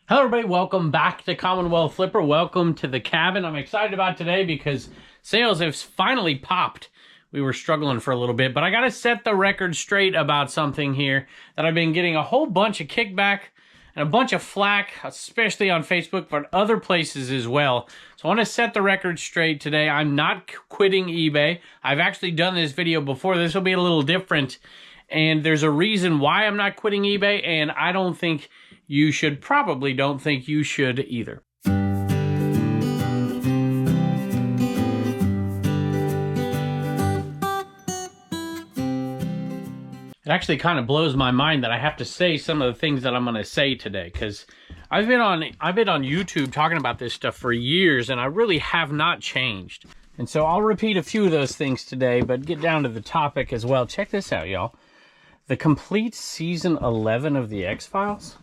Hello everybody, welcome back to Commonwealth Flipper. Welcome to the cabin. I'm excited about today because sales have finally popped. We were struggling for a little bit, but I gotta set the record straight about something here that I've been getting a whole bunch of kickback and a bunch of flack, especially on Facebook, but other places as well. So I want to set the record straight today. I'm not quitting eBay. I've actually done this video before. This will be a little different, and there's a reason why I'm not quitting eBay, and I don't think you should, probably don't think you should either. It actually kind of blows my mind that I have to say some of the things that I'm going to say today, because I've been on YouTube talking about this stuff for years, and I really have not changed. And so I'll repeat a few of those things today, but get down to the topic as well. Check this out, y'all. The complete season 11 of the X-Files.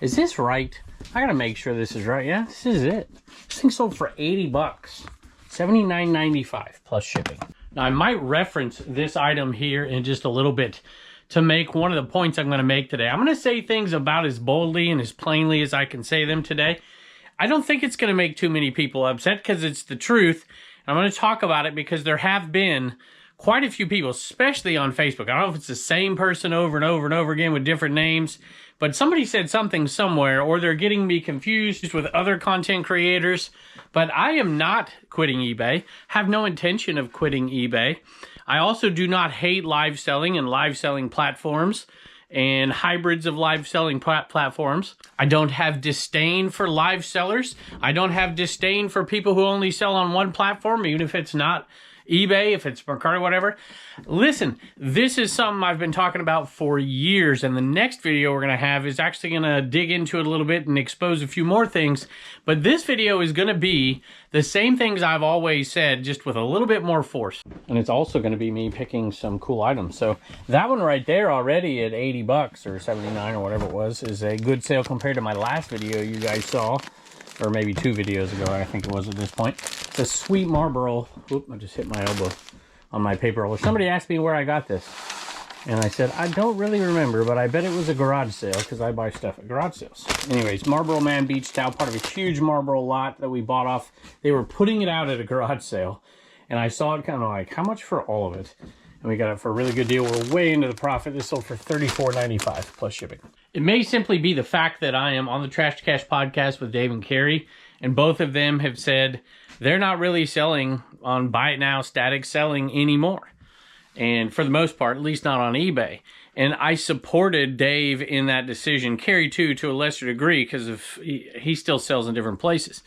Is this right? I gotta make sure this is right. Yeah, this is it. This thing sold for 80 bucks. $79.95 plus shipping. Now I might reference this item here in just a little bit to make one of the points I'm gonna make today. I'm gonna say things about as boldly and as plainly as I can say them today. I don't think it's gonna make too many people upset because it's the truth. I'm gonna talk about it because there have been quite a few people, especially on Facebook. I don't know if it's the same person over and over and over again with different names, but somebody said something somewhere, or they're getting me confused with other content creators. But I am not quitting eBay, have no intention of quitting eBay. I also do not hate live selling and live selling platforms and hybrids of live selling platforms. I don't have disdain for live sellers. I don't have disdain for people who only sell on one platform, even if it's not eBay, if it's Mercado, whatever. Listen, this is something I've been talking about for years, and the next video we're going to have is actually going to dig into it a little bit and expose a few more things. But this video is going to be the same things I've always said, just with a little bit more force. And it's also going to be me picking some cool items. So that one right there already at 80 bucks or 79 or whatever it was is a good sale compared to my last video you guys saw, or maybe 2 videos ago, I think it was at this point. It's a sweet Marlboro. Whoop, I just hit my elbow on my paper roller. Somebody asked me where I got this, and I said, I don't really remember, but I bet it was a garage sale, because I buy stuff at garage sales. Anyways, Marlboro Man Beach Towel, part of a huge Marlboro lot that we bought off. They were putting it out at a garage sale, and I saw it kind of like, how much for all of it? And we got it for a really good deal. We're way into the profit. This sold for $34.95 plus shipping. It may simply be the fact that I am on the Trash to Cash podcast with Dave and Carrie, and both of them have said they're not really selling on buy it now static selling anymore. And for the most part, at least not on eBay. And I supported Dave in that decision. Carrie too, to a lesser degree, because of he still sells in different places.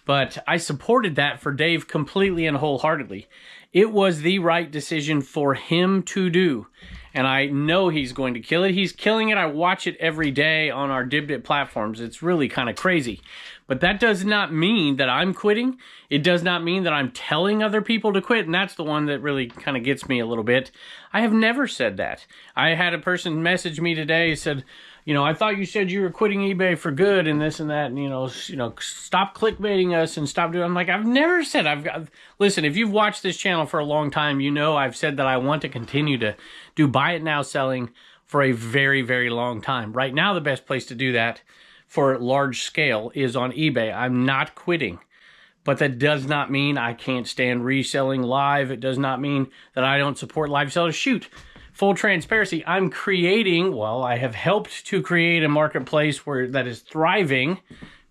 But I supported that for Dave completely and wholeheartedly. It was the right decision for him to do. And I know he's going to kill it. He's killing it. I watch it every day on our DibDip platforms. It's really kind of crazy. But that does not mean that I'm quitting. It does not mean that I'm telling other people to quit. And that's the one that really kind of gets me a little bit. I have never said that. I had a person message me today, said, you know, I thought you said you were quitting eBay for good and this and that, and, you know, stop clickbaiting us and stop doing. I'm like, I've never said, listen, if you've watched this channel for a long time, you know I've said that I want to continue to do buy it now selling for a very, very long time. Right now, the best place to do that for large scale is on eBay. I'm not quitting. But that does not mean I can't stand reselling live. It does not mean that I don't support live sellers. Shoot. Full transparency, I'm creating, well, I have helped to create a marketplace that is thriving,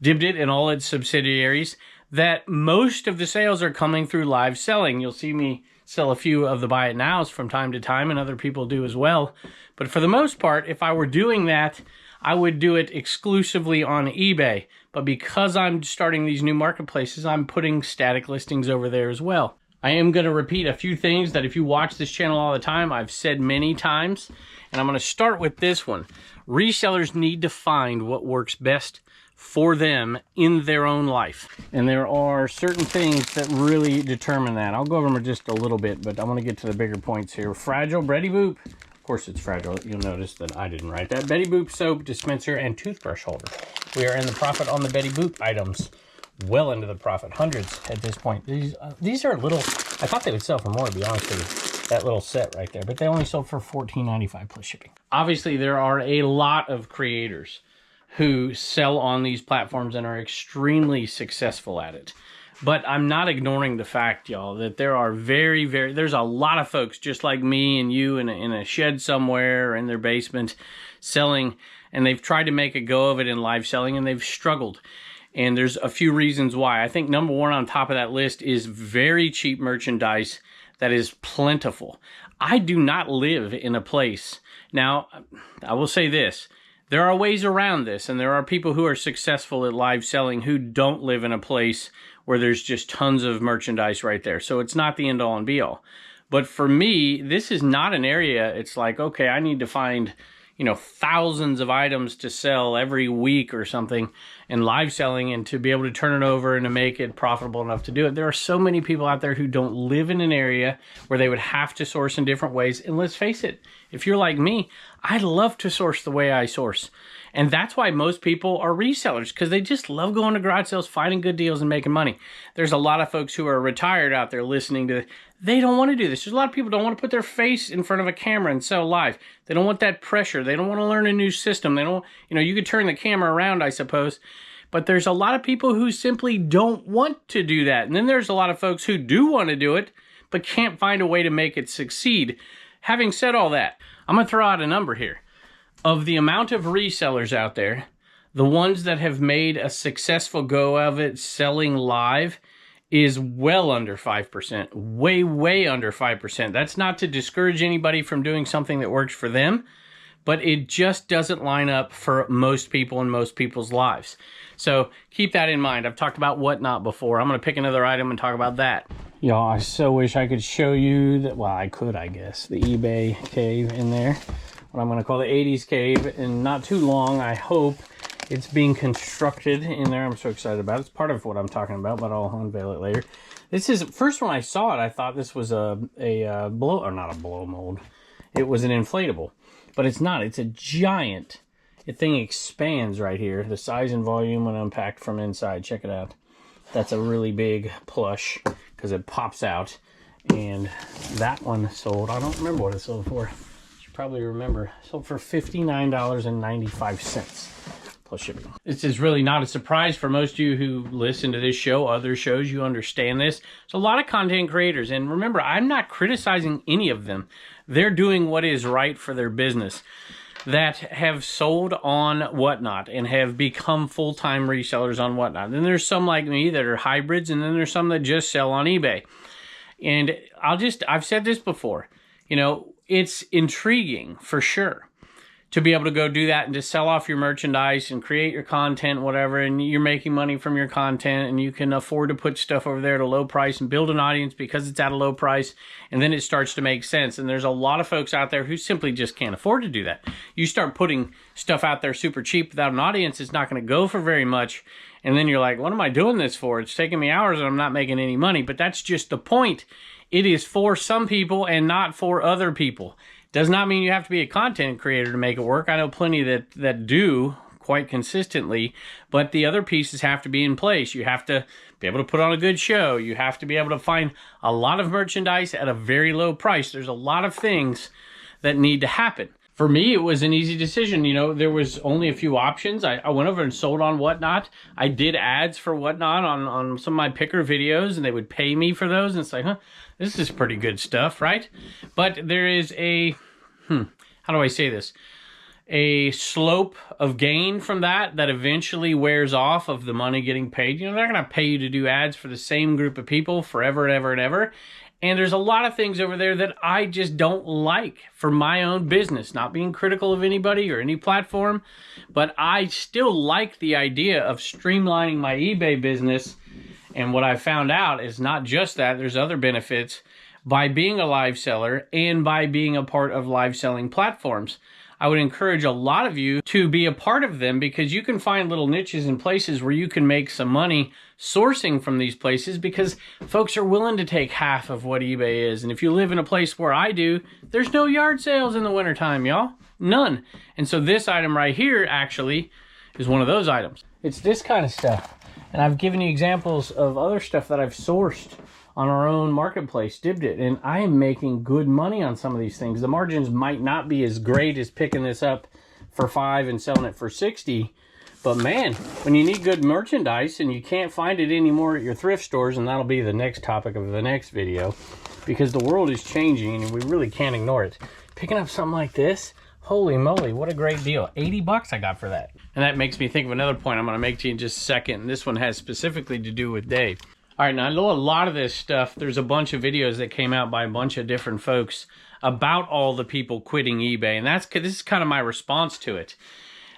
DibDit and all its subsidiaries, that most of the sales are coming through live selling. You'll see me sell a few of the buy it nows from time to time, and other people do as well. But for the most part, if I were doing that, I would do it exclusively on eBay. But because I'm starting these new marketplaces, I'm putting static listings over there as well. I am going to repeat a few things that if you watch this channel all the time, I've said many times. And I'm going to start with this one. Resellers need to find what works best for them in their own life. And there are certain things that really determine that. I'll go over them just a little bit, but I want to get to the bigger points here. Fragile Betty Boop. Of course it's fragile. You'll notice that I didn't write that. Betty Boop soap dispenser and toothbrush holder. We are in the profit on the Betty Boop items. Well into the profit, hundreds at this point. These are little, I thought they would sell for more, to be honest with you, that little set right there, but they only sold for $14.95 plus shipping. Obviously, there are a lot of creators who sell on these platforms and are extremely successful at it. But I'm not ignoring the fact, y'all, that there are there's a lot of folks just like me and you in a shed somewhere or in their basement selling, and they've tried to make a go of it in live selling and they've struggled. And there's a few reasons why. I think number one on top of that list is very cheap merchandise that is plentiful. I do not live in a place. Now, I will say this. There are ways around this, and there are people who are successful at live selling who don't live in a place where there's just tons of merchandise right there. So it's not the end all and be all. But for me, this is not an area, it's like, okay, I need to find, thousands of items to sell every week or something in live selling and to be able to turn it over and to make it profitable enough to do it. There are so many people out there who don't live in an area where they would have to source in different ways. And let's face it, if you're like me, I love to source the way I source. And that's why most people are resellers, because they just love going to garage sales, finding good deals, and making money. There's a lot of folks who are retired out there listening to, they don't want to do this. There's a lot of people who don't want to put their face in front of a camera and sell live. They don't want that pressure. They don't want to learn a new system. They don't, you could turn the camera around, I suppose. But there's a lot of people who simply don't want to do that. And then there's a lot of folks who do want to do it, but can't find a way to make it succeed. Having said all that, I'm going to throw out a number here. Of the amount of resellers out there, the ones that have made a successful go of it selling live is well under 5%. Way under 5%. That's not to discourage anybody from doing something that works for them, but it just doesn't line up for most people in most people's lives. So keep that in mind. I've talked about Whatnot before. I'm going to pick another item and talk about that. Y'all, I so wish I could show you that. Well, I could, I guess. The eBay cave in there. What I'm going to call the 80s cave. In not too long, I hope. It's being constructed in there. I'm so excited about it. It's part of what I'm talking about, but I'll unveil it later. This is, first when I saw it, I thought this was a blow, or not a blow mold. It was an inflatable, but it's not. It's a giant. The thing expands right here. The size and volume when unpacked from inside. Check it out. That's a really big plush because it pops out. And that one sold, I don't remember what it sold for. You should probably remember. It sold for $59.95. Plus shipping. This is really not a surprise for most of you who listen to this show, other shows, you understand this. There's a lot of content creators, and remember, I'm not criticizing any of them. They're doing what is right for their business, that have sold on Whatnot and have become full-time resellers on Whatnot. Then there's some like me that are hybrids, and then there's some that just sell on eBay. And I've said this before, it's intriguing for sure to be able to go do that and to sell off your merchandise and create your content, whatever, and you're making money from your content, and you can afford to put stuff over there at a low price and build an audience because it's at a low price, and then it starts to make sense. And there's a lot of folks out there who simply just can't afford to do that. You start putting stuff out there super cheap without an audience, it's not going to go for very much, and then you're like, what am I doing this for? It's taking me hours and I'm not making any money. But that's just the point. It is for some people and not for other people. Does not mean you have to be a content creator to make it work. I know plenty that do quite consistently, but the other pieces have to be in place. You have to be able to put on a good show. You have to be able to find a lot of merchandise at a very low price. There's a lot of things that need to happen. For me, it was an easy decision. There was only a few options. I went over and sold on Whatnot. I did ads for Whatnot on some of my picker videos, and they would pay me for those. And it's like, this is pretty good stuff, right? But there is a, how do I say this? A slope of gain from that eventually wears off of the money getting paid. They're not going to pay you to do ads for the same group of people forever and ever and ever. And there's a lot of things over there that I just don't like for my own business. Not being critical of anybody or any platform, but I still like the idea of streamlining my eBay business. And what I found out is not just that, there's other benefits by being a live seller and by being a part of live selling platforms. I would encourage a lot of you to be a part of them because you can find little niches and places where you can make some money sourcing from these places because folks are willing to take half of what eBay is. And if you live in a place where I do, there's no yard sales in the wintertime, y'all. None. And so this item right here actually is one of those items. It's this kind of stuff. And I've given you examples of other stuff that I've sourced on our own marketplace, Dibbed It, and I am making good money on some of these things. The margins might not be as great as picking this up for $5 and selling it for $60, But man, when you need good merchandise and you can't find it anymore at your thrift stores, and that'll be the next topic of the next video, because the world is changing and we really can't ignore it. Picking up something like this, holy moly, what a great deal. 80 bucks I got for that. And that makes me think of another point I'm going to make to you in just a second. This one has specifically to do with Dave. All right, now I know a lot of this stuff, there's a bunch of videos that came out by a bunch of different folks about all the people quitting eBay, and this is kind of my response to it.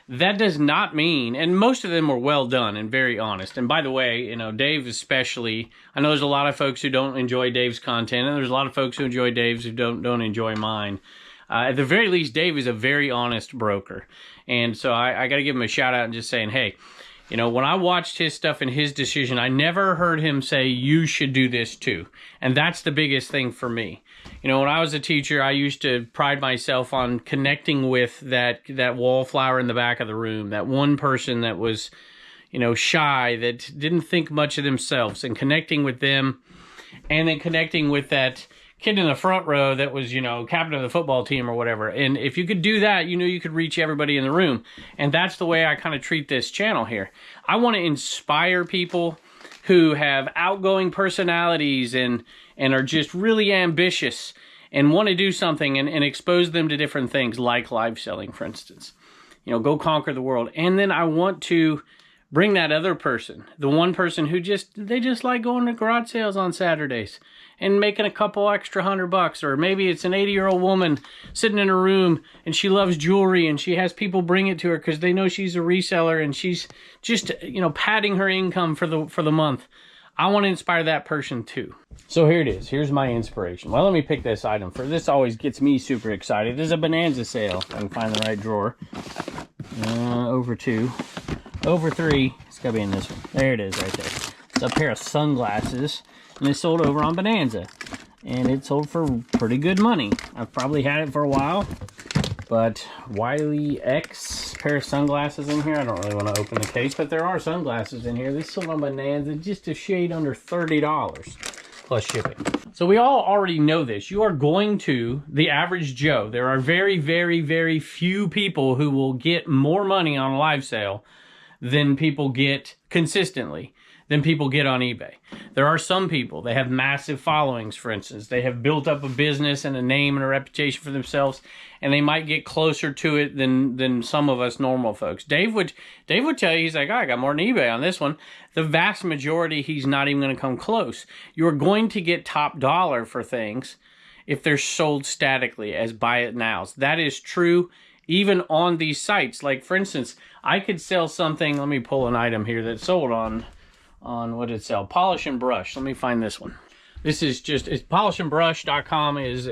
That does not mean, and most of them were well done and very honest. And by the way, you know, Dave especially, I know there's a lot of folks who don't enjoy Dave's content, and there's a lot of folks who enjoy Dave's who don't enjoy mine. At the very least, Dave is a very honest broker. And so I got to give him a shout out and just saying, hey, you know, when I watched his stuff and his decision, I never heard him say, you should do this too. And that's the biggest thing for me. You know, when I was a teacher, I used to pride myself on connecting with that wallflower in the back of the room, that one person that was, you know, shy, that didn't think much of themselves, and connecting with them, and then connecting with that kid in the front row that was, you know, captain of the football team or whatever. And if you could do that, you know, you could reach everybody in the room. And that's the way I kind of treat this channel here. I want to inspire people who have outgoing personalities and are just really ambitious and want to do something and expose them to different things like live selling, for instance. You know, go conquer the world. And then I want to bring that other person, the one person who they just like going to garage sales on Saturdays and making a couple extra $100, or maybe it's an 80-year-old woman sitting in her room and she loves jewelry and she has people bring it to her because they know she's a reseller and she's just, you know, padding her income for the month. I want to inspire that person too. So here it is. Here's my inspiration. Well, let me pick this item. This always gets me super excited. This is a bonanza sale. If I can find the right drawer. Over 2. Over 3. It's got to be in this one. There it is right there. It's a pair of sunglasses. And it's sold over on Bonanza. And it sold for pretty good money. I've probably had it for a while. But Wiley X pair of sunglasses in here. I don't really want to open the case, but there are sunglasses in here. This sold on Bonanza just a shade under $30 plus shipping. So we all already know this. You are going to the average Joe. There are very, very, very few people who will get more money on a live sale than people get consistently, than people get on eBay. There are some people, they have massive followings, for instance. They have built up a business and a name and a reputation for themselves, and they might get closer to it than some of us normal folks. Dave would tell you, he's like, oh, I got more than eBay on this one. The vast majority, he's not even going to come close. You're going to get top dollar for things if they're sold statically as buy it nows. That is true even on these sites. Like, for instance, I could sell something, let me pull an item here that's sold on what did it sell? Polish and Brush. Let me find this one. This is just, polishandbrush.com is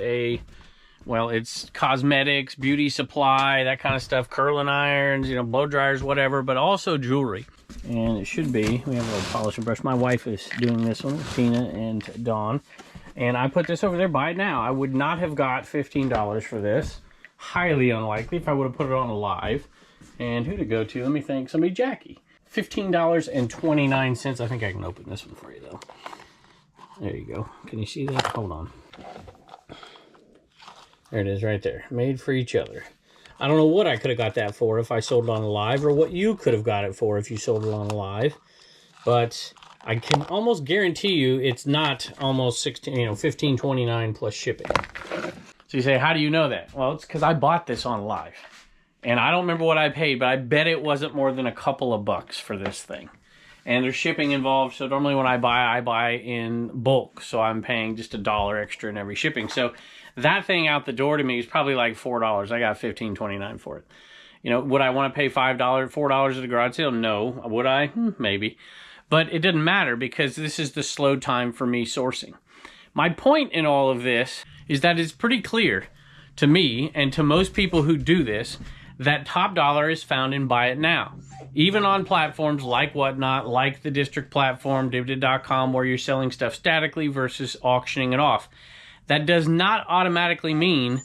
it's cosmetics, beauty supply, that kind of stuff, curling irons, you know, blow dryers, whatever, but also jewelry. And it should be, we have a little Polish and Brush. My wife is doing this one with Tina and Dawn. And I put this over there, buy it now. I would not have got $15 for this. Highly unlikely if I would have put it on a live. And who to go to? Let me think. Somebody, Jackie. $15.29. I think I can open this one for you, though. There you go. Can you see that? Hold on. There it is right there. Made for each other. I don't know what I could have got that for if I sold it on a live, or what you could have got it for if you sold it on a live. But I can almost guarantee you it's not almost $15.29 plus shipping. So you say, how do you know that? Well, it's because I bought this on live. And I don't remember what I paid, but I bet it wasn't more than a couple of bucks for this thing. And there's shipping involved, so normally when I buy in bulk, so I'm paying just $1 extra in every shipping. So that thing out the door to me is probably like $4. I got $15.29 for it. You know, would I want to pay $4 at a garage sale? No. Would I? Maybe. But it doesn't matter because this is the slow time for me sourcing. My point in all of this is that it's pretty clear to me and to most people who do this that top dollar is found in buy it now. Even on platforms like Whatnot, like the district platform, Dividend.com, where you're selling stuff statically versus auctioning it off. That does not automatically mean,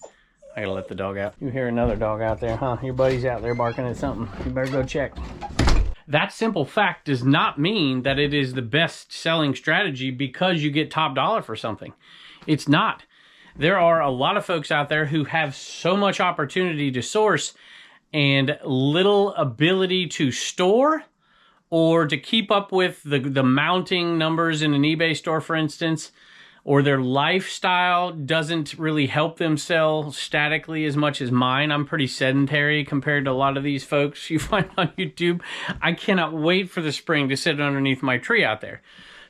I gotta let the dog out. You hear another dog out there, huh? Your buddy's out there barking at something. You better go check. That simple fact does not mean that it is the best selling strategy because you get top dollar for something. It's not. There are a lot of folks out there who have so much opportunity to source, and little ability to store or to keep up with the mounting numbers in an eBay store, for instance, or their lifestyle doesn't really help them sell statically as much as mine. I'm pretty sedentary compared to a lot of these folks you find on YouTube. I cannot wait for the spring to sit underneath my tree out there.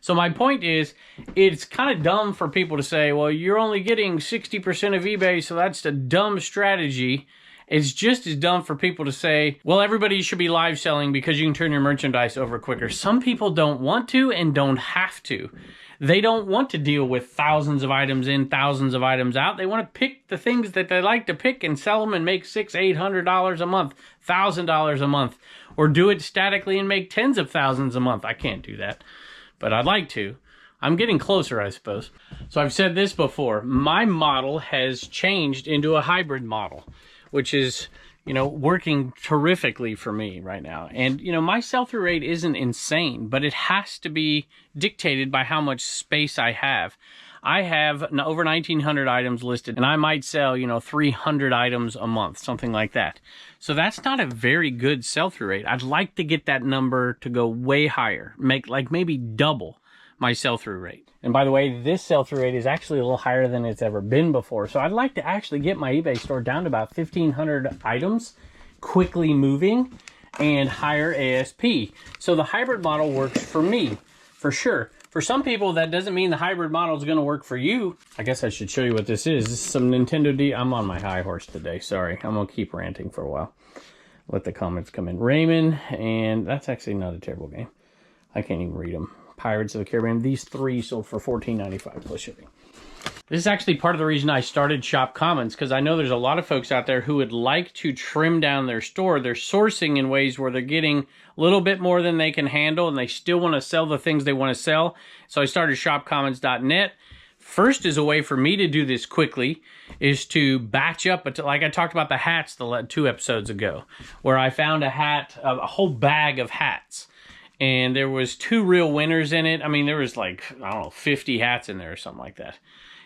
So my point is, it's kind of dumb for people to say, well, you're only getting 60% of eBay, so that's a dumb strategy. It's just as dumb for people to say, well, everybody should be live selling because you can turn your merchandise over quicker. Some people don't want to and don't have to. They don't want to deal with thousands of items in, thousands of items out. They want to pick the things that they like to pick and sell them and make $600-800 a month, $1,000 a month, or do it statically and make tens of thousands a month. I can't do that, but I'd like to. I'm getting closer, I suppose. So I've said this before. My model has changed into a hybrid model, which is, you know, working terrifically for me right now. And, you know, my sell-through rate isn't insane, but it has to be dictated by how much space I have. I have over 1,900 items listed, and I might sell, you know, 300 items a month, something like that. So that's not a very good sell-through rate. I'd like to get that number to go way higher, make like maybe double my sell-through rate. And by the way, this sell-through rate is actually a little higher than it's ever been before. So I'd like to actually get my eBay store down to about 1,500 items, quickly moving, and higher ASP. So the hybrid model works for me, for sure. For some people, that doesn't mean the hybrid model is going to work for you. I guess I should show you what this is. This is some Nintendo D. I'm on my high horse today. Sorry. I'm going to keep ranting for a while. Let the comments come in. Raymond, and that's actually not a terrible game. I can't even read them. Pirates of the Caribbean. These three sold for $14.95 plus shipping. This is actually part of the reason I started Shop Commons, because I know there's a lot of folks out there who would like to trim down their store. They're sourcing in ways where they're getting a little bit more than they can handle, and they still want to sell the things they want to sell. So I started shopcommons.net. First, is a way for me to do this quickly is to batch up, like I talked about the hats 2 episodes ago, where I found a hat, a whole bag of hats. And there was 2 real winners in it. I mean, there was like, I don't know, 50 hats in there or something like that.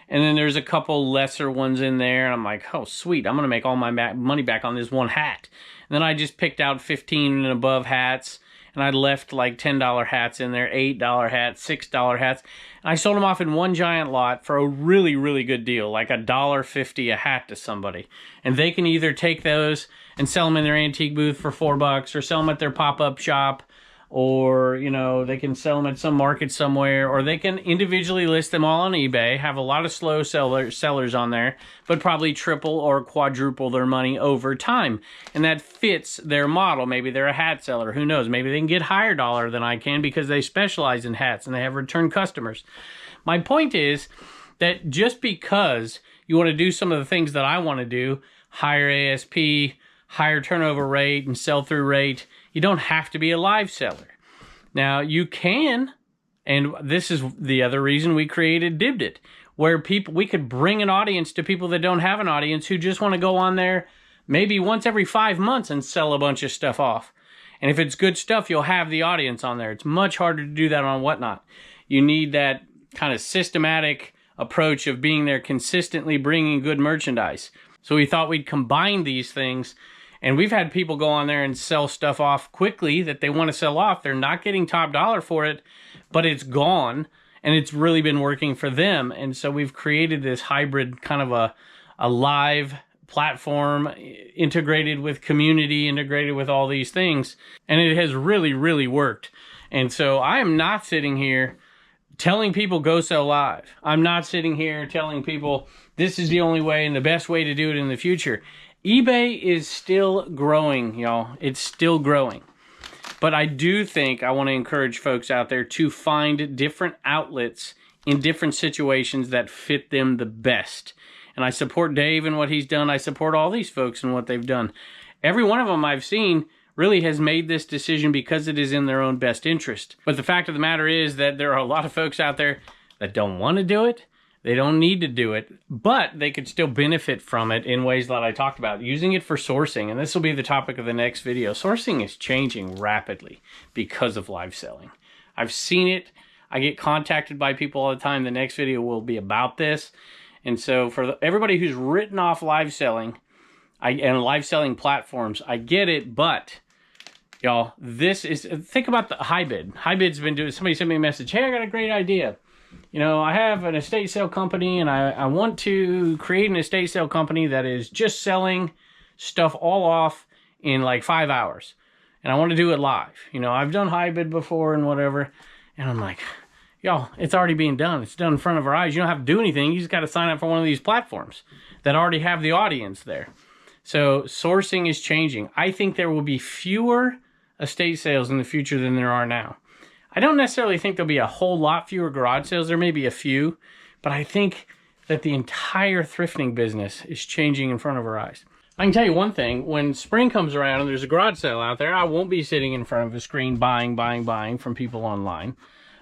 And then there's a couple lesser ones in there. And I'm like, oh, sweet. I'm going to make all my money back on this one hat. And then I just picked out 15 and above hats. And I left like $10 hats in there, $8 hats, $6 hats. And I sold them off in one giant lot for a really, really good deal, like $1.50 a hat to somebody. And they can either take those and sell them in their antique booth for $4 or sell them at their pop-up shop. Or, you know, they can sell them at some market somewhere, or they can individually list them all on eBay, have a lot of slow sellers on there, but probably triple or quadruple their money over time. And that fits their model. Maybe they're a hat seller, who knows? Maybe they can get higher dollar than I can because they specialize in hats and they have return customers. My point is that just because you want to do some of the things that I want to do, higher ASP, higher turnover rate and sell-through rate, you don't have to be a live seller. Now, you can, and this is the other reason we created Dibbed It, where we could bring an audience to people that don't have an audience who just want to go on there maybe once every 5 months and sell a bunch of stuff off. And if it's good stuff, you'll have the audience on there. It's much harder to do that on Whatnot. You need that kind of systematic approach of being there consistently bringing good merchandise. So we thought we'd combine these things. And we've had people go on there and sell stuff off quickly that they want to sell off. They're not getting top dollar for it, but it's gone, and it's really been working for them. And so we've created this hybrid kind of a live platform integrated with community, integrated with all these things. And it has really, really worked. And so I am not sitting here telling people go sell live. I'm not sitting here telling people this is the only way and the best way to do it in the future. eBay is still growing, y'all. It's still growing. But I do think I want to encourage folks out there to find different outlets in different situations that fit them the best. And I support Dave in what he's done. I support all these folks in what they've done. Every one of them I've seen really has made this decision because it is in their own best interest. But the fact of the matter is that there are a lot of folks out there that don't want to do it. They don't need to do it, but they could still benefit from it in ways that I talked about. Using it for sourcing, and this will be the topic of the next video. Sourcing is changing rapidly because of live selling. I've seen it. I get contacted by people all the time. The next video will be about this. And so for everybody who's written off live selling, and live selling platforms. I get it, but y'all, this is, think about the HiBid. HiBid's been doing, somebody sent me a message, hey, I got a great idea. You know, I have an estate sale company, and I want to create an estate sale company that is just selling stuff all off in like 5 hours. And I want to do it live. You know, I've done HiBid before and whatever. And I'm like, y'all, it's already being done. It's done in front of our eyes. You don't have to do anything. You just got to sign up for one of these platforms that already have the audience there. So sourcing is changing. I think there will be fewer estate sales in the future than there are now. I don't necessarily think there'll be a whole lot fewer garage sales. There may be a few, but I think that the entire thrifting business is changing in front of our eyes. I can tell you one thing, when spring comes around and there's a garage sale out there, I won't be sitting in front of a screen buying from people online.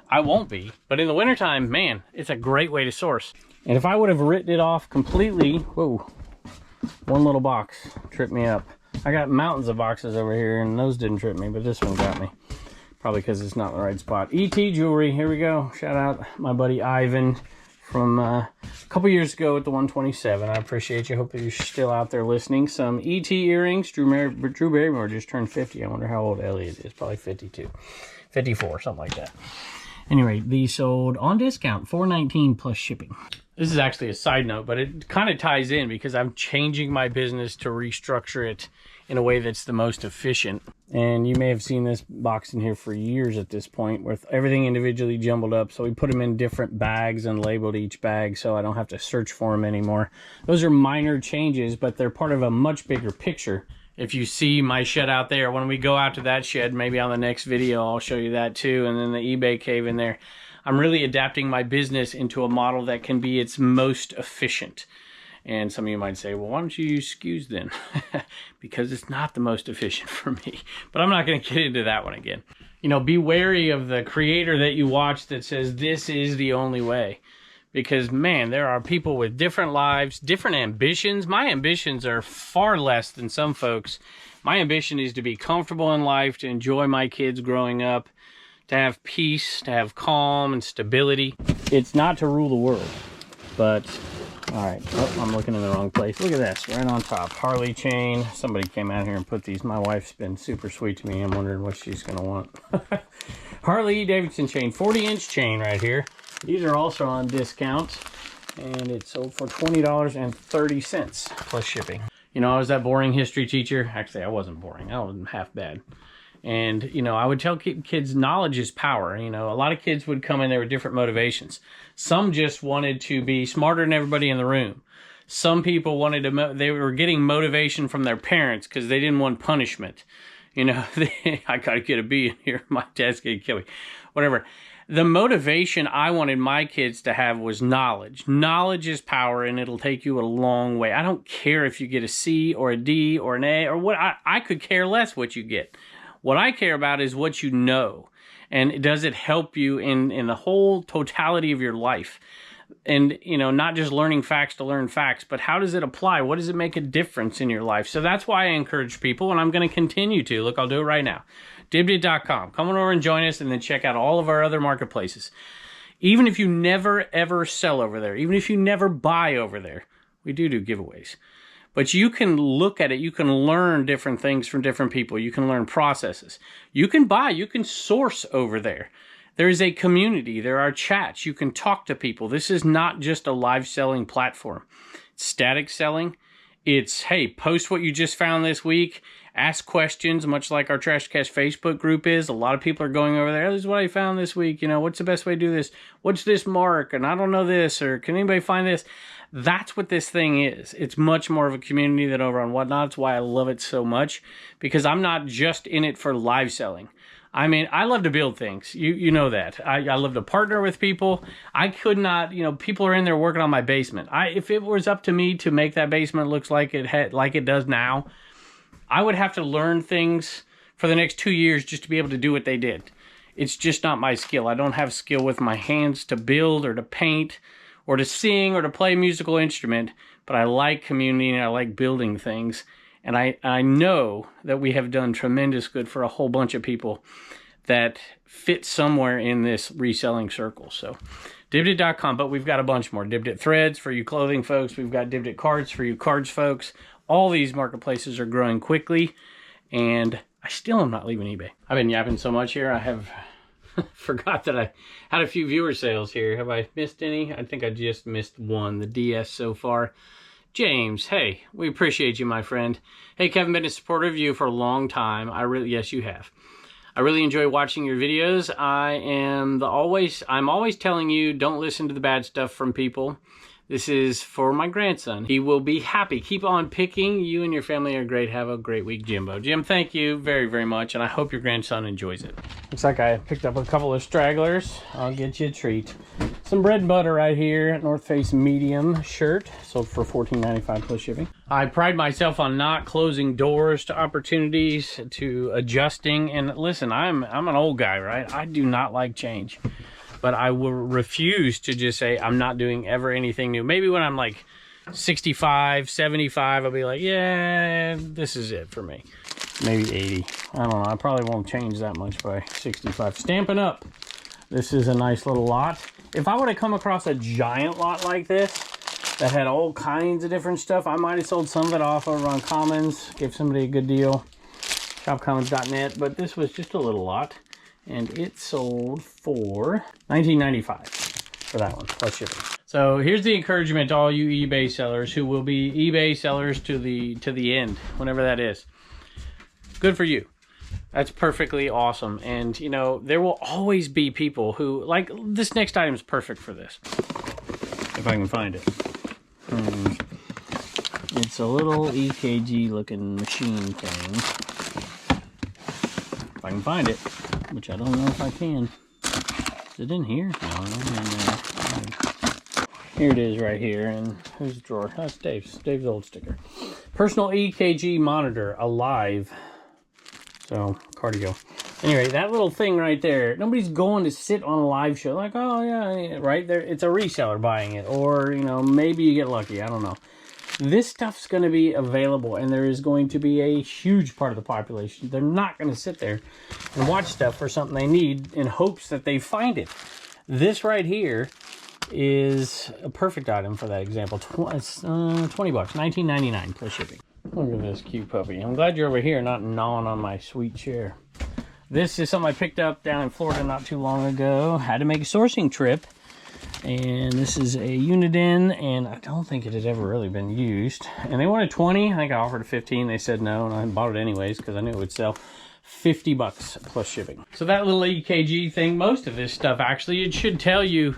I won't be. But in the wintertime, man, it's a great way to source. And if I would have written it off completely, whoa, one little box tripped me up. I got mountains of boxes over here and those didn't trip me, but this one got me. Probably because it's not in the right spot. ET Jewelry, here we go. Shout out my buddy Ivan from a couple years ago at the 127. I appreciate you. Hope that you're still out there listening. Some ET earrings. Drew Barrymore just turned 50. I wonder how old Elliot is. Probably 52. 54, something like that. Anyway, these sold on discount, $4.19 plus shipping. This is actually a side note, but it kind of ties in because I'm changing my business to restructure it in a way that's the most efficient. And you may have seen this box in here for years at this point with everything individually jumbled up. So we put them in different bags and labeled each bag so I don't have to search for them anymore. Those are minor changes, but they're part of a much bigger picture. If you see my shed out there, when we go out to that shed, maybe on the next video, I'll show you that too. And then the eBay cave in there. I'm really adapting my business into a model that can be its most efficient. And some of you might say, well, why don't you use SKUs then? Because it's not the most efficient for me. But I'm not going to get into that one again. You know, be wary of the creator that you watch that says this is the only way. Because, man, there are people with different lives, different ambitions. My ambitions are far less than some folks. My ambition is to be comfortable in life, to enjoy my kids growing up, to have peace, to have calm and stability. It's not to rule the world, but... All right, oh, I'm looking in the wrong place. Look at this, right on top. Harley chain. Somebody came out here and put these. My wife's been super sweet to me. I'm wondering what she's going to want. Harley Davidson chain, 40-inch chain right here. These are also on discount, and it sold for $20.30 plus shipping. You know, I was that boring history teacher. Actually, I wasn't boring. I wasn't half bad. And, you know, I would tell kids knowledge is power. You know, a lot of kids would come in there with different motivations. Some just wanted to be smarter than everybody in the room. Some people wanted to, they were getting motivation from their parents because they didn't want punishment. You know, I got to get a B in here. My dad's going to kill me. Whatever. The motivation I wanted my kids to have was knowledge. Knowledge is power, and it'll take you a long way. I don't care if you get a C or a D or an A or what. I could care less what you get. What I care about is what you know, and does it help you in the whole totality of your life? And, you know, not just learning facts to learn facts, but how does it apply? What does it make a difference in your life? So that's why I encourage people, and I'm going to continue to. Look, I'll do it right now. Dibdit.com. Come on over and join us, and then check out all of our other marketplaces. Even if you never, ever sell over there, even if you never buy over there, we do giveaways. But you can look at it. You can learn different things from different people. You can learn processes. You can buy. You can source over there. There is a community. There are chats. You can talk to people. This is not just a live selling platform. It's static selling. It's, hey, post what you just found this week. Ask questions, much like our Trash Cash Facebook group is. A lot of people are going over there. This is what I found this week. You know, what's the best way to do this? What's this mark? And I don't know this. Or can anybody find this? That's what this thing is. It's much more of a community than over on Whatnot. That's why I love it so much, because I'm not just in it for live selling. I mean, I love to build things. You know that. I love to partner with people. I could not, you know, people are in there working on my basement. If it was up to me to make that basement look like it does now, I would have to learn things for the next 2 years just to be able to do what they did. It's just not my skill. I don't have skill with my hands to build or to paint or to sing or to play a musical instrument, but I like community and I like building things. And I know that we have done tremendous good for a whole bunch of people that fit somewhere in this reselling circle. So Dibdit.com, but we've got a bunch more. Dibdit threads for you clothing folks. We've got Dibdit cards for you cards folks. All these marketplaces are growing quickly, and I still am not leaving eBay. I've been yapping so much here, I have forgot that I had a few viewer sales here. Have I missed any? I think I just missed one, the DS so far. James, hey, we appreciate you, my friend. Hey, Kevin, been a supporter of you for a long time. Yes, you have. I really enjoy watching your videos. I'm always telling you, don't listen to the bad stuff from people. This is for my grandson. He will be happy. Keep on picking. You and your family are great. Have a great week, Jimbo. Jim, thank you very, very much, and I hope your grandson enjoys it. Looks like I picked up a couple of stragglers. I'll get you a treat. Some bread and butter right here, North Face medium shirt, sold for $14.95 plus shipping. I pride myself on not closing doors to opportunities, to adjusting. And listen, I'm an old guy, right? I do not like change. But I will refuse to just say I'm not doing ever anything new. Maybe when I'm like 65, 75, I'll be like, yeah, this is it for me. Maybe 80. I don't know. I probably won't change that much by 65. Stampin' Up. This is a nice little lot. If I would have come across a giant lot like this that had all kinds of different stuff, I might have sold some of it off over on Commons, give somebody a good deal. Shopcommons.net. But this was just a little lot. And it sold for $19.95 for that one, plus shipping. So here's the encouragement to all you eBay sellers who will be eBay sellers to the end, whenever that is. Good for you. That's perfectly awesome. And, you know, there will always be people who, like, this next item is perfect for this. If I can find it. It's a little EKG-looking machine thing. If I can find it. Which I don't know if I can. Is it in here? No, not in there. Here it is right here. And who's the drawer? That's Dave's. Dave's old sticker. Personal EKG monitor, alive. So, cardio. Anyway, that little thing right there. Nobody's going to sit on a live show like, oh yeah, right there. It's a reseller buying it. Or, you know, maybe you get lucky. I don't know. This stuff's going to be available, and there is going to be a huge part of the population. They're not going to sit there and watch stuff for something they need in hopes that they find it. This right here is a perfect item for that example. It's $20, $19.99 plus shipping. Look at this cute puppy. I'm glad you're over here, not gnawing on my sweet chair. This is something I picked up down in Florida not too long ago. Had to make a sourcing trip. And this is a Uniden, and I don't think it had ever really been used. And they wanted 20. I think I offered 15. They said no, and I bought it anyways because I knew it would sell. $50 plus shipping. So that little EKG thing, most of this stuff actually, it should tell you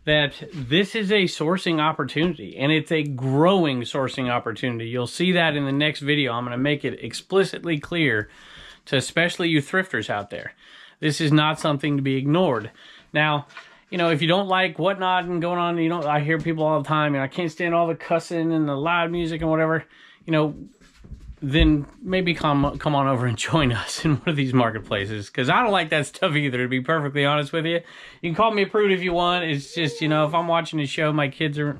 that this is a sourcing opportunity, and it's a growing sourcing opportunity. You'll see that in the next video. I'm going to make it explicitly clear to especially you thrifters out there. This is not something to be ignored. Now, you know, if you don't like whatnot and going on, you know, I hear people all the time, and I can't stand all the cussing and the loud music and whatever, you know, then maybe come on over and join us in one of these marketplaces, because I don't like that stuff either, to be perfectly honest with you. You can call me a prude if you want. It's just, you know, if I'm watching a show, my kids are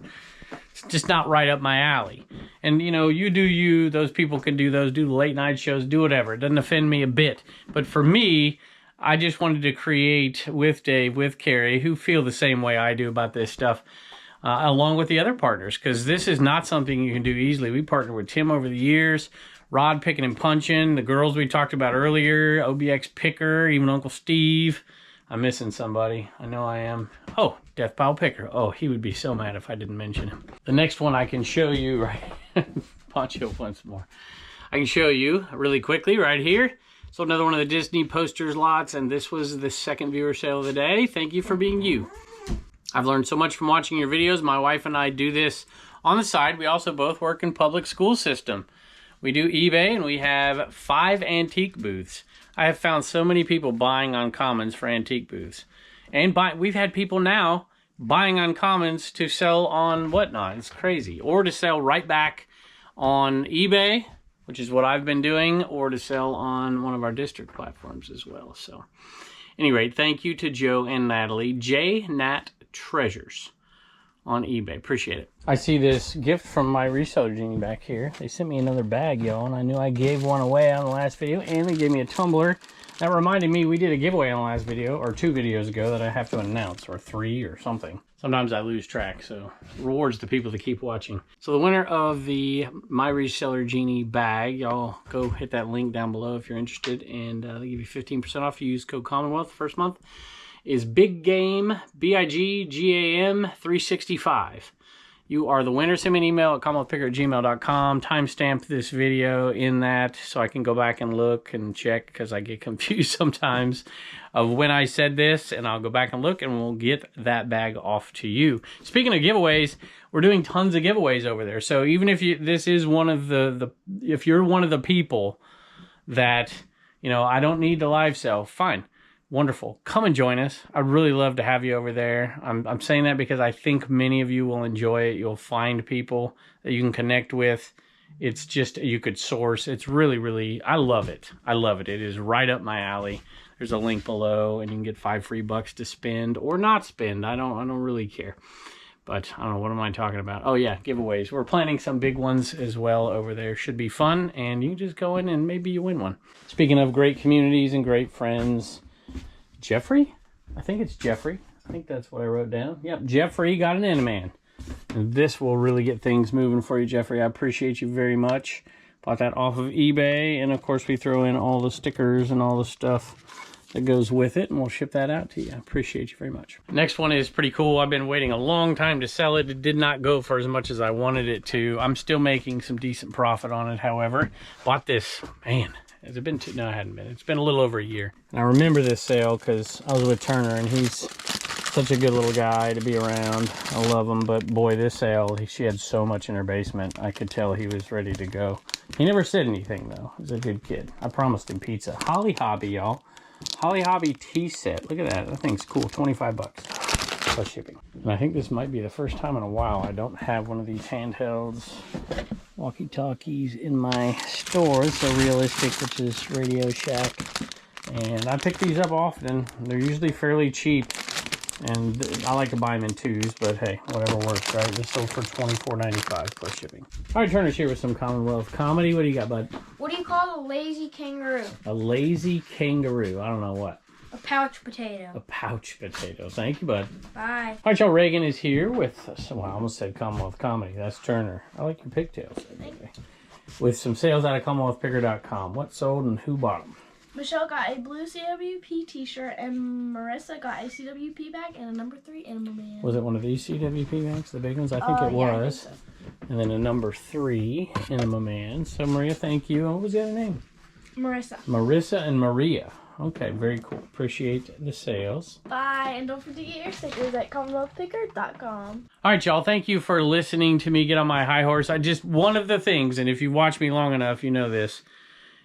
just not right up my alley. And, you know, you do you. Those people can do those, do the late night shows, do whatever. It doesn't offend me a bit. But for me, I just wanted to create with Dave, with Carrie, who feel the same way I do about this stuff, along with the other partners, because this is not something you can do easily. We partnered with Tim over the years, Rod Picking and Punching, the girls we talked about earlier, OBX Picker, even Uncle Steve. I'm missing somebody. I know I am. Oh, Death Pile Picker. Oh, he would be so mad if I didn't mention him. The next one I can show you, right? Poncho once more. I can show you really quickly right here. So another one of the Disney posters lots, and this was the second viewer sale of the day. Thank you for being you. I've learned so much from watching your videos. My wife and I do this on the side. We also both work in public school system. We do eBay, and we have 5 antique booths. I have found so many people buying on Commons for antique booths. And we've had people now buying on Commons to sell on whatnot. It's crazy. Or to sell right back on eBay, which is what I've been doing, or to sell on one of our district platforms as well. So, anyway, thank you to Joe and Natalie. JNat Treasures on eBay. Appreciate it. I see this gift from my reseller Genie back here. They sent me another bag, y'all, and I knew I gave one away on the last video, and they gave me a tumbler. That reminded me, we did a giveaway in the last video, or 2 videos ago, that I have to announce, or 3 or something. Sometimes I lose track, so rewards to people that keep watching. So the winner of the My Reseller Genie bag, y'all go hit that link down below if you're interested, and they'll give you 15% off. You use code Commonwealth first month. Is Big Game, BIGGAM 365. You are the winner. Send me an email at commonwealthpicker@gmail.com. Timestamp this video in that so I can go back and look and check, because I get confused sometimes of when I said this, and I'll go back and look and we'll get that bag off to you. Speaking of giveaways, we're doing tons of giveaways over there. So even if this is one of if you're one of the people that, you know, I don't need the live sale, fine. Wonderful. Come and join us. I'd really love to have you over there. I'm saying that because I think many of you will enjoy it. You'll find people that you can connect with. It's just, you could source. It's really, really, I love it. I love it. It is right up my alley. There's a link below, and you can get 5 free bucks to spend or not spend. I don't really care. But I don't know, what am I talking about? Oh yeah, giveaways. We're planning some big ones as well over there. Should be fun, and you just go in and maybe you win one. Speaking of great communities and great friends, Jeffrey? I think it's Jeffrey. I think that's what I wrote down. Yep, Jeffrey got an N-Man. And this will really get things moving for you, Jeffrey. I appreciate you very much. Bought that off of eBay. And, of course, we throw in all the stickers and all the stuff that goes with it. And we'll ship that out to you. I appreciate you very much. Next one is pretty cool. I've been waiting a long time to sell it. It did not go for as much as I wanted it to. I'm still making some decent profit on it, however. Bought this, man. Has it been no, it hadn't been. It's been a little over a year. And I remember this sale because I was with Turner, and he's such a good little guy to be around. I love him, but boy, this sale, she had so much in her basement. I could tell he was ready to go. He never said anything, though. He's a good kid. I promised him pizza. Holly Hobby, y'all. Holly Hobby tea set. Look at that. That thing's cool. 25 bucks plus shipping. And I think this might be the first time in a while I don't have one of these handhelds, walkie-talkies in my store. It's so realistic, which is Radio Shack. And I pick these up often. They're usually fairly cheap. And I like to buy them in 2s, but hey, whatever works, right? This sold for $24.95 plus shipping. All right, Turner's here with some Commonwealth comedy. What do you got, bud? What do you call a lazy kangaroo? A lazy kangaroo. I don't know what. A pouch potato. A pouch potato. Thank you, bud. Bye. All right, y'all. Reagan is here with, well, I almost said Commonwealth Comedy. That's Turner. I like your pigtails. With some sales out of CommonwealthPicker.com. What sold and who bought them? Michelle got a blue CWP t-shirt, and Marissa got a CWP bag and a number 3 Animal Man. Was it one of these CWP bags, the big ones? I think it was. I think so. And then a number 3 Animal Man. So, Maria, thank you. What was the other name? Marissa. Marissa and Maria. Okay, very cool. Appreciate the sales. Bye, and don't forget to get your stickers at CommonwealthPicker.com. All right, y'all. Thank you for listening to me get on my high horse. One of the things, and if you watch me long enough, you know this,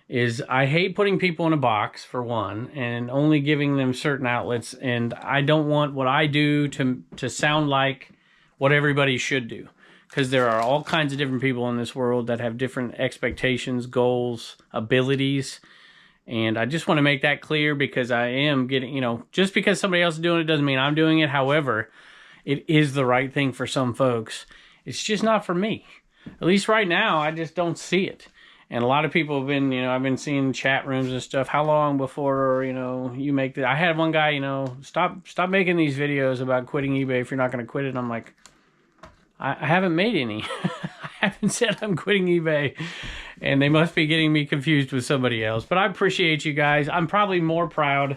is I hate putting people in a box, for one, and only giving them certain outlets. And I don't want what I do to sound like what everybody should do. Because there are all kinds of different people in this world that have different expectations, goals, abilities. And I just want to make that clear, because I am getting, just because somebody else is doing it doesn't mean I'm doing it. However, it is the right thing for some folks. It's just not for me. At least right now, I just don't see it. And a lot of people have been, I've been seeing chat rooms and stuff. How long before, you make the... I had one guy, stop making these videos about quitting eBay if you're not going to quit it. And I'm like, I haven't made any. I haven't said I'm quitting eBay. And they must be getting me confused with somebody else. But I appreciate you guys. I'm probably more proud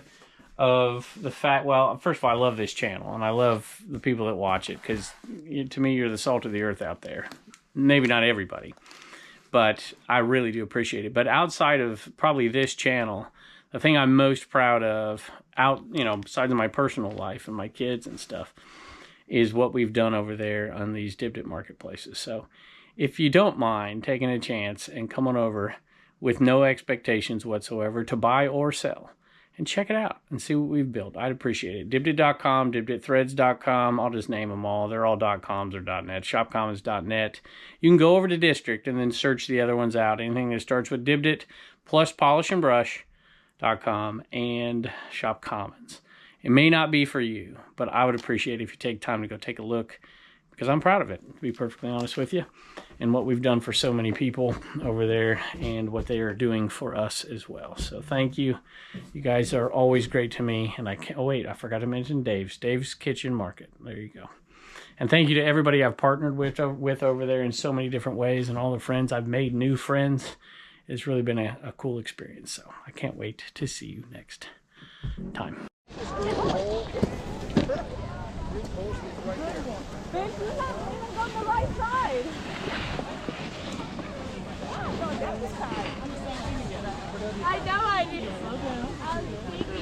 of the fact... Well, first of all, I love this channel. And I love the people that watch it. Because to me, you're the salt of the earth out there. Maybe not everybody. But I really do appreciate it. But outside of probably this channel, the thing I'm most proud of, besides my personal life and my kids and stuff, is what we've done over there on these Dip marketplaces. So if you don't mind taking a chance and coming over with no expectations whatsoever to buy or sell, and check it out and see what we've built, I'd appreciate it. Dipdit.com, dipditthreads.com, I'll just name them all. They're all .coms or .net, shopcommons.net. You can go over to District and then search the other ones out. Anything that starts with Dipdit plus polishandbrush.com and Shop Commons. It may not be for you, but I would appreciate it if you take time to go take a look, because I'm proud of it, to be perfectly honest with you, and what we've done for so many people over there and what they are doing for us as well. So thank you. You guys are always great to me. And I can't, oh wait, I forgot to mention Dave's Kitchen Market. There you go. And thank you to everybody I've partnered with over there in so many different ways, and all the friends. I've made new friends. It's really been a cool experience. So I can't wait to see you next time. Babe, you haven't even gone the right side. Go down this side. I know I did. I was thinking.